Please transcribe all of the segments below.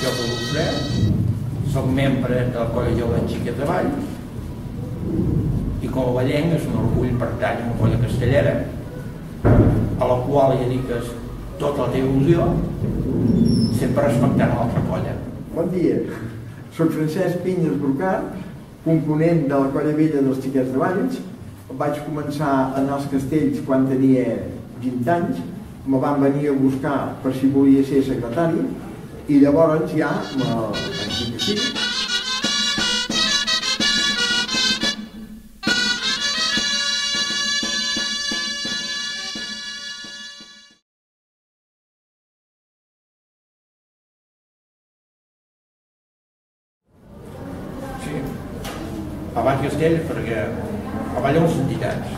Jo soc l'Ofret, soc membre de la Colla Jove Xiquets de Valls i com a vallenc és un orgull pertany a una colla castellera a la qual hi dediques tota la teva il·lusió, sempre respectant l'altra colla. Bon dia, soc Francesc Pinyes Brocart, component de la Colla Vella dels Xiquets de Valls. Vaig començar a anar als castells quan tenia 20 anys, me van venir a buscar per si volia ser secretari i llavors ja vaig dir que sí. Sí, a Valls Castell, perquè a Valls hi ha les entitats,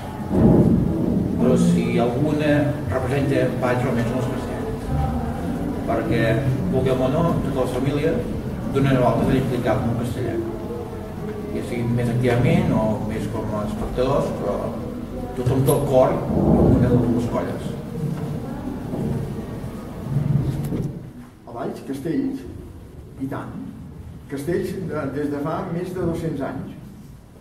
però si alguna representa Valls almenys no és Castell, perquè vulguem o no, tota la família d'una o altra s'ha implicat en un castellà, ja sigui més activament o més com a espectadors, però tothom té el cor en una de les dues colles. A Valls, castells, i tant. Castells des de fa més de 200 anys.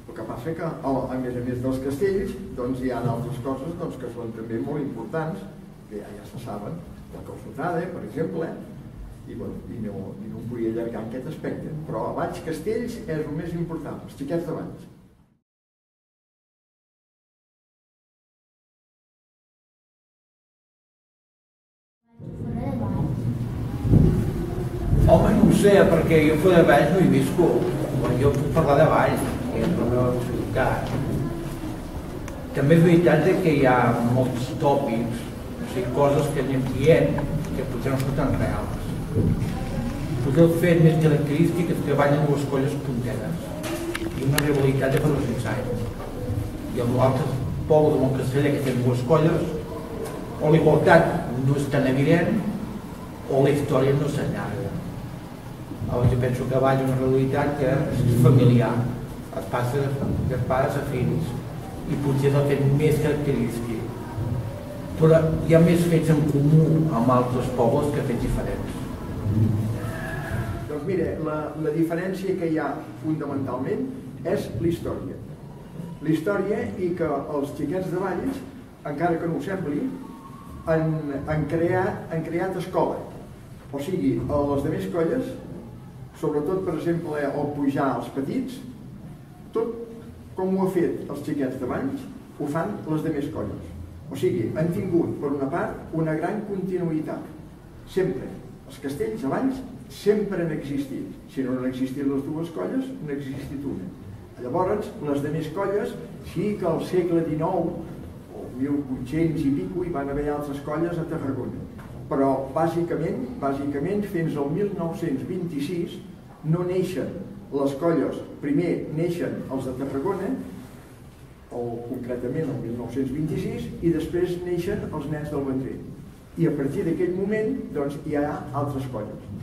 El que passa que, a més dels castells, hi ha altres coses que són també molt importants, que ja se saben, la calçotada, per exemple, i no em volia allargar en aquest aspecte. Però a Valls Castells és el més important, els Xiquets de Valls. Home, no ho sé, perquè jo fora de Valls no hi visco. Jo puc parlar de Valls, que és la meva ciutat. També és veritat que hi ha molts tòpics, o sigui, coses que anem dient que potser no són tan reals. Potser el fet més característic és que ballen dues colles punteres i una rivalitat de fa 200 anys. I amb l'altre poble de Montcasteller, que tenen dues colles, o la igualtat no és tan evident o la història no s'allarga. Llavors jo penso que Valls és una realitat que és familiar, es passa de pares a fills i potser és el fet més característic. Però hi ha més fets en comú amb altres pobles que fets diferents. Doncs mira, la diferència que hi ha fonamentalment és la història. La història i que els Xiquets de Valls, encara que no ho sembli, han creat escola. O sigui, a les altres colles, sobretot, per exemple, al pujar als petits, tot com ho ha fet els Xiquets de Valls, ho fan les altres colles. O sigui, han tingut, per una part, una gran continuïtat. Sempre. Els castells a Valls sempre han existit. Si no han existit les dues colles, no ha existit una. Llavors, les altres colles, sí que al segle XIX, o 1800 i pico, hi van haver altres colles a Tarragona. Però, bàsicament, fins al 1926 no neixen les colles. Primer neixen els de Tarragona, o concretament el 1926, i després neixen els nens del Vendrell. I a partir d'aquell moment hi ha altres colles.